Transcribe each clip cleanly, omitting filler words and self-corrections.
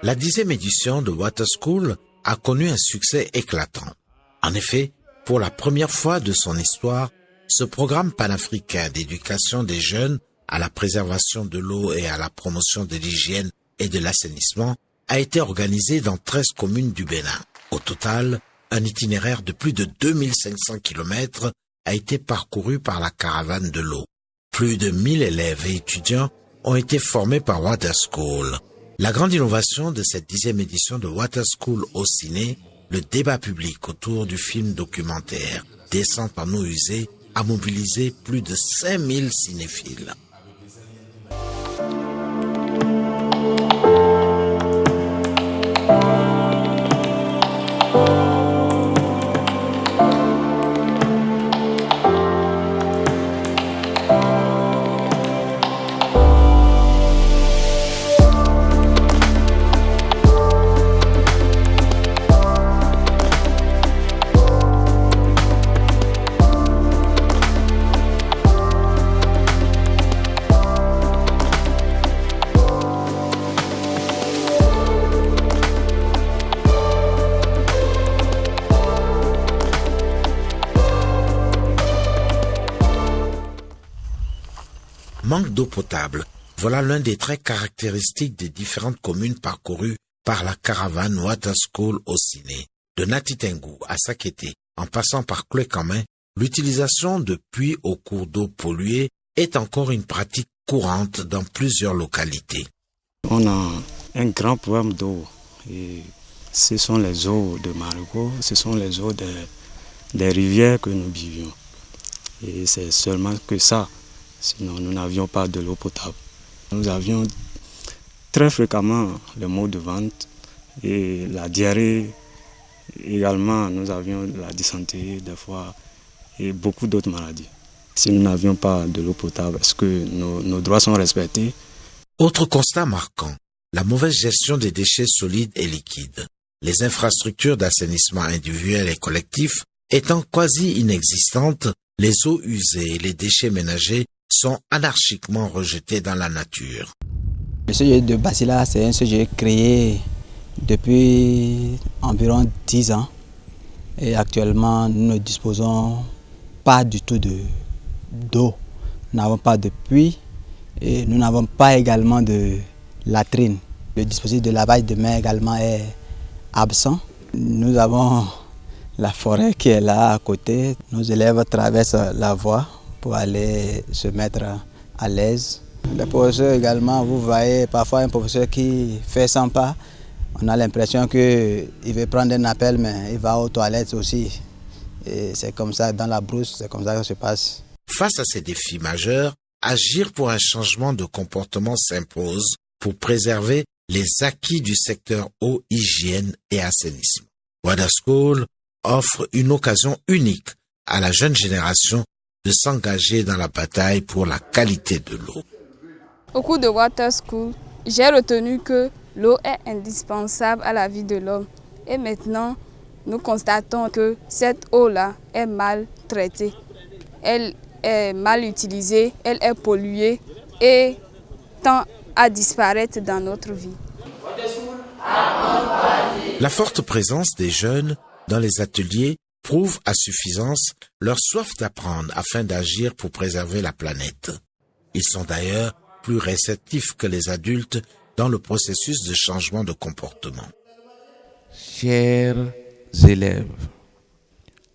La 10e édition de Water School a connu un succès éclatant. En effet, pour la première fois de son histoire, ce programme panafricain d'éducation des jeunes à la préservation de l'eau et à la promotion de l'hygiène et de l'assainissement a été organisé dans 13 communes du Bénin. Au total, un itinéraire de plus de 2500 km a été parcouru par la caravane de l'eau. Plus de 1000 élèves et étudiants ont été formés par Water School. La grande innovation de cette 10e édition de Water School au ciné, le débat public autour du film documentaire Descente en eau usée, a mobilisé plus de 5000 cinéphiles. Manque d'eau potable, voilà l'un des traits caractéristiques des différentes communes parcourues par la caravane Water School au ciné. De Natitengu à Sakété, en passant par Clé-Camin, l'utilisation de puits aux cours d'eau pollués est encore une pratique courante dans plusieurs localités. On a un grand problème d'eau. Et ce sont les eaux de Marigot, ce sont les eaux des rivières que nous buvions. Et c'est seulement que ça. Sinon, nous n'avions pas de l'eau potable. Nous avions très fréquemment les maux de ventre et la diarrhée. Également, nous avions la dysenterie des fois et beaucoup d'autres maladies. Si nous n'avions pas de l'eau potable, est-ce que nos droits sont respectés? Autre constat marquant, la mauvaise gestion des déchets solides et liquides. Les infrastructures d'assainissement individuel et collectif étant quasi inexistantes, les eaux usées et les déchets ménagers sont anarchiquement rejetés dans la nature. Le sujet de Basila, c'est un sujet créé depuis environ 10 ans. Et actuellement, nous ne disposons pas du tout d'eau. Nous n'avons pas de puits et nous n'avons pas également de latrine. Le dispositif de lavage de mains également est absent. Nous avons la forêt qui est là à côté. Nos élèves traversent la voie pour aller se mettre à l'aise. Les professeurs également, vous voyez parfois un professeur qui fait 100 pas, on a l'impression qu'il veut prendre un appel, mais il va aux toilettes aussi. Et c'est comme ça, dans la brousse, c'est comme ça que ça se passe. Face à ces défis majeurs, agir pour un changement de comportement s'impose pour préserver les acquis du secteur eau, hygiène et assainissement. Water School offre une occasion unique à la jeune génération de s'engager dans la bataille pour la qualité de l'eau. Au cours de Water School, j'ai retenu que l'eau est indispensable à la vie de l'homme. Et maintenant, nous constatons que cette eau-là est mal traitée. Elle est mal utilisée, elle est polluée et tend à disparaître dans notre vie. La forte présence des jeunes dans les ateliers prouve à suffisance leur soif d'apprendre afin d'agir pour préserver la planète. Ils sont d'ailleurs plus réceptifs que les adultes dans le processus de changement de comportement. Chers élèves,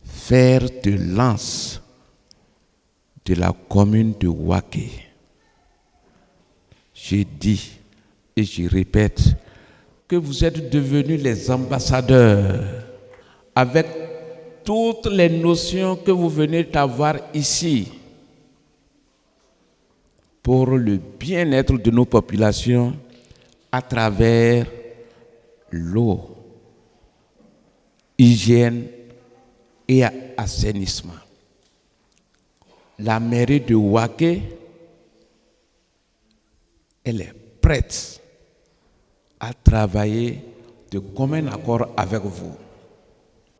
fer de lance de la commune de Waké, je dis et je répète que vous êtes devenus les ambassadeurs avec toutes les notions que vous venez d'avoir ici pour le bien-être de nos populations à travers l'eau, hygiène et assainissement. La mairie de Waké, elle est prête à travailler de commun accord avec vous.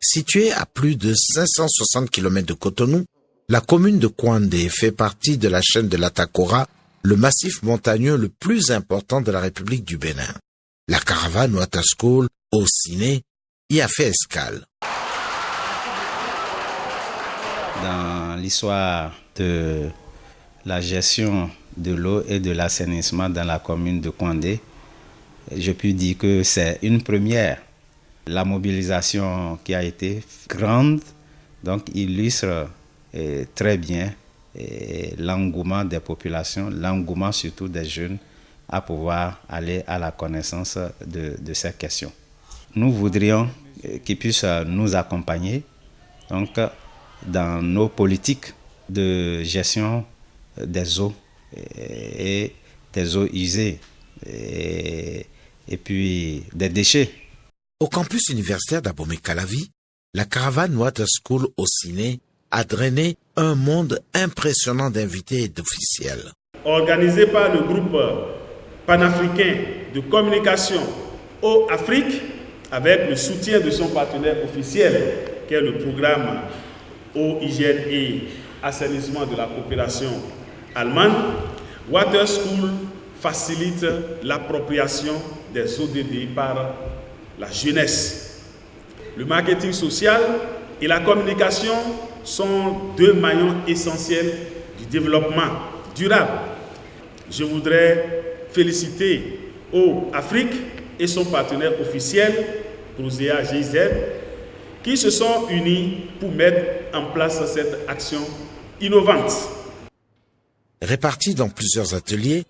Située à plus de 560 km de Cotonou, La commune de Kouandé fait partie de la chaîne de l'Atakora, le massif montagneux le plus important de la République du Bénin. La caravane Water School, au Ciné, y a fait escale. Dans l'histoire de la gestion de l'eau et de l'assainissement dans la commune de Kouandé, je puis dire que c'est une première. La mobilisation qui a été grande, donc illustre très bien l'engouement des populations, l'engouement surtout des jeunes à pouvoir aller à la connaissance de ces questions. Nous voudrions qu'ils puissent nous accompagner donc, dans nos politiques de gestion des eaux et des eaux usées et puis des déchets. Au campus universitaire d'Abomey-Calavi, la caravane Water School au Ciné a drainé un monde impressionnant d'invités et d'officiels. Organisé par le groupe panafricain de communication Eau Afrique, avec le soutien de son partenaire officiel, qui est le programme Eau, Hygiène et Assainissement de la coopération allemande, Water School facilite l'appropriation des ODD par la jeunesse. Le marketing social et la communication sont deux maillons essentiels du développement durable. Je voudrais féliciter Eau Afrique et son partenaire officiel, Prosea GIZ, qui se sont unis pour mettre en place cette action innovante. Répartis dans plusieurs ateliers,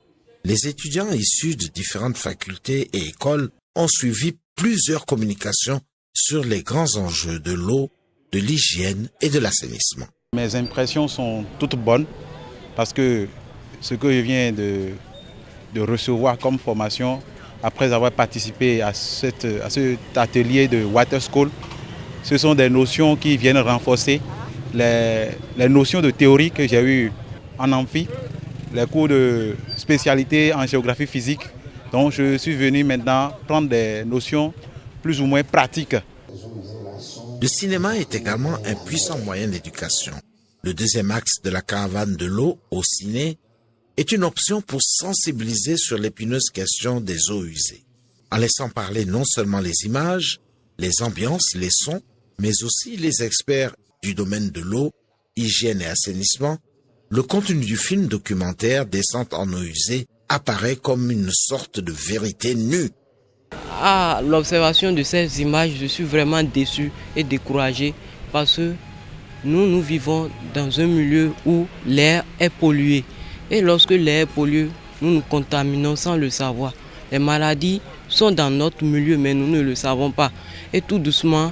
les étudiants issus de différentes facultés et écoles ont suivi plusieurs communications sur les grands enjeux de l'eau, de l'hygiène et de l'assainissement. Mes impressions sont toutes bonnes parce que ce que je viens de recevoir comme formation après avoir participé à cet atelier de Water School, ce sont des notions qui viennent renforcer les notions de théorie que j'ai eues en amphi, les cours de spécialité en géographie physique. Donc je suis venu maintenant prendre des notions plus ou moins pratiques. Le cinéma est également un puissant moyen d'éducation. Le deuxième axe de la caravane de l'eau au Ciné est une option pour sensibiliser sur l'épineuse question des eaux usées, en laissant parler non seulement les images, les ambiances, les sons, mais aussi les experts du domaine de l'eau, hygiène et assainissement. Le contenu du film documentaire Descente en eau usée apparaît comme une sorte de vérité nue. À l'observation de ces images, je suis vraiment déçu et découragé parce que nous vivons dans un milieu où l'air est pollué. Et lorsque l'air est pollué, nous nous contaminons sans le savoir. Les maladies sont dans notre milieu, mais nous ne le savons pas. Et tout doucement,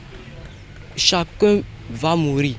chacun va mourir.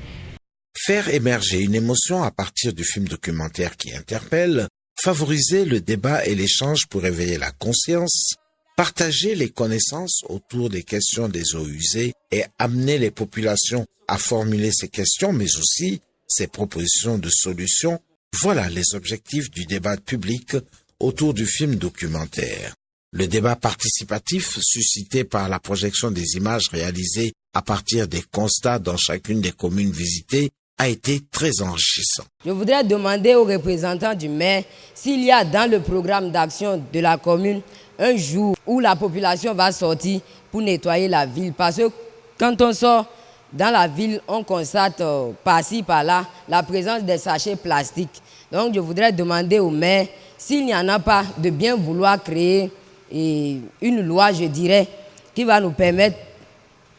Faire émerger une émotion à partir du film documentaire qui interpelle, favoriser le débat et l'échange pour éveiller la conscience, partager les connaissances autour des questions des eaux usées et amener les populations à formuler ces questions, mais aussi ces propositions de solutions. Voilà les objectifs du débat public autour du film documentaire. Le débat participatif suscité par la projection des images réalisées à partir des constats dans chacune des communes visitées a été très enrichissant. Je voudrais demander aux représentants du maire s'il y a dans le programme d'action de la commune un jour où la population va sortir pour nettoyer la ville. Parce que quand on sort dans la ville, on constate par-ci, par-là la présence des sachets plastiques. Donc je voudrais demander au maire s'il n'y en a pas de bien vouloir créer une loi, je dirais, qui va nous permettre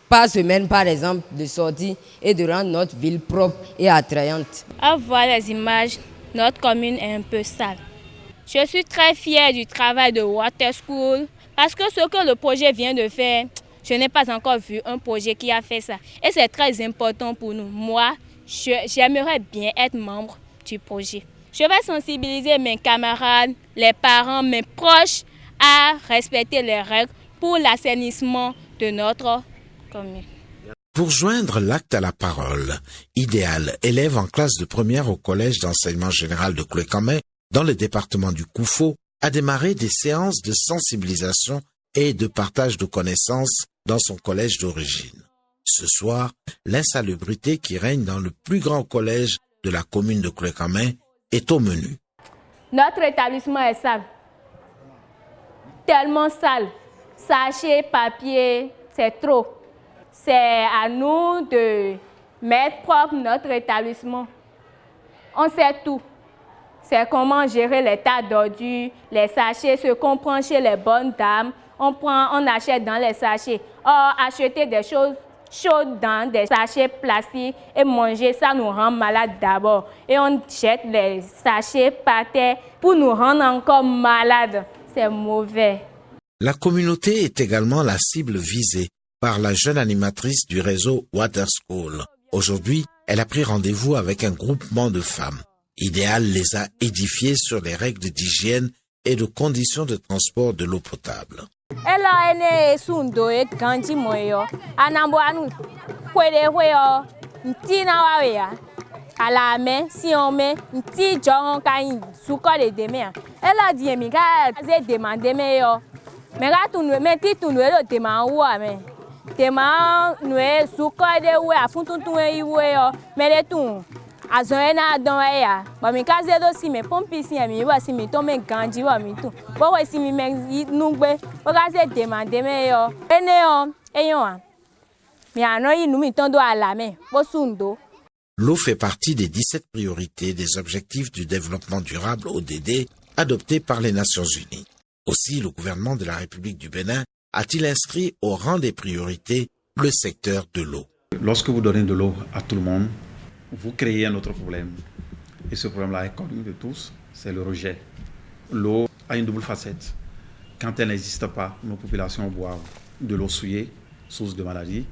par semaine, par exemple, de sortir et de rendre notre ville propre et attrayante. À voir les images, notre commune est un peu sale. Je suis très fière du travail de Water School parce que ce que le projet vient de faire, je n'ai pas encore vu un projet qui a fait ça. Et c'est très important pour nous. Moi, j'aimerais bien être membre du projet. Je vais sensibiliser mes camarades, les parents, mes proches à respecter les règles pour l'assainissement de notre commune. Pour joindre l'acte à la parole, Idéal, élève en classe de première au collège d'enseignement général de Cloué-Camay, dans le département du Koufo, a démarré des séances de sensibilisation et de partage de connaissances dans son collège d'origine. Ce soir, l'insalubrité qui règne dans le plus grand collège de la commune de Koulekamé est au menu. Notre établissement est sale. Tellement sale. Sachet, papier, c'est trop. C'est à nous de mettre propre notre établissement. On sait tout. C'est comment gérer les tas d'ordures, les sachets, ce qu'on prend chez les bonnes dames. On achète dans les sachets. Or, acheter des choses chaudes dans des sachets plastiques et manger, ça nous rend malades d'abord. Et on jette les sachets par terre pour nous rendre encore malades. C'est mauvais. La communauté est également la cible visée par la jeune animatrice du réseau Water School. Aujourd'hui, elle a pris rendez-vous avec un groupement de femmes. Idéal les a édifiées sur les règles d'hygiène et de conditions de transport de l'eau potable. Ela ene sundo e ganji moyo anambo anu kwede hoyo ntina wawe ala me si on me nti jon kan suko de deme ela di mi ka ze demander me yo me ga tunu me ti tunu lo demand wo me demand no e suko de we afuntun e we yo me le tun azoena don ya ba mi ka ze do si me pompi si mi wa si mi to me ganji wa mi tu bo we si mi me nugbe o ka ze demander me yo ene yo eyon mi ano yi nu mi ton do ala me bo sundo. L'eau fait partie des 17 priorités des objectifs du développement durable ODD adoptés par les Nations Unies. Aussi, le gouvernement de la République du Bénin a-t-il inscrit au rang des priorités le secteur de l'eau. Lorsque vous donnez de l'eau à tout le monde, vous créez un autre problème. Et ce problème-là est connu de tous, c'est le rejet. L'eau a une double facette. Quand elle n'existe pas, nos populations boivent de l'eau souillée, source de maladie.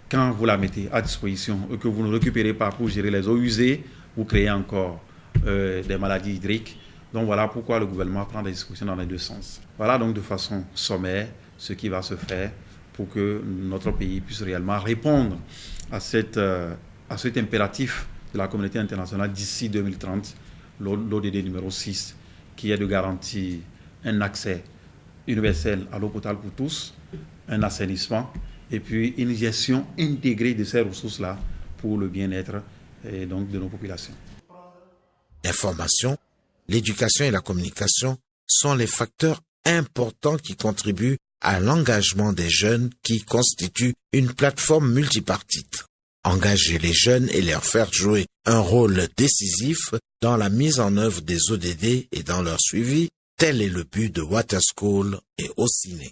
Quand vous la mettez à disposition et que vous ne récupérez pas pour gérer les eaux usées, vous créez encore des maladies hydriques. Donc voilà pourquoi le gouvernement prend des dispositions dans les deux sens. Voilà donc de façon sommaire ce qui va se faire pour que notre pays puisse réellement répondre à cet impératif de la communauté internationale d'ici 2030, l'ODD numéro 6, qui est de garantir un accès universel à l'eau potable pour tous, un assainissement et puis une gestion intégrée de ces ressources-là pour le bien-être donc de nos populations. L'information, l'éducation et la communication sont les facteurs importants qui contribuent à l'engagement des jeunes qui constituent une plateforme multipartite. Engager les jeunes et leur faire jouer un rôle décisif dans la mise en œuvre des ODD et dans leur suivi, tel est le but de Water School et Ociné.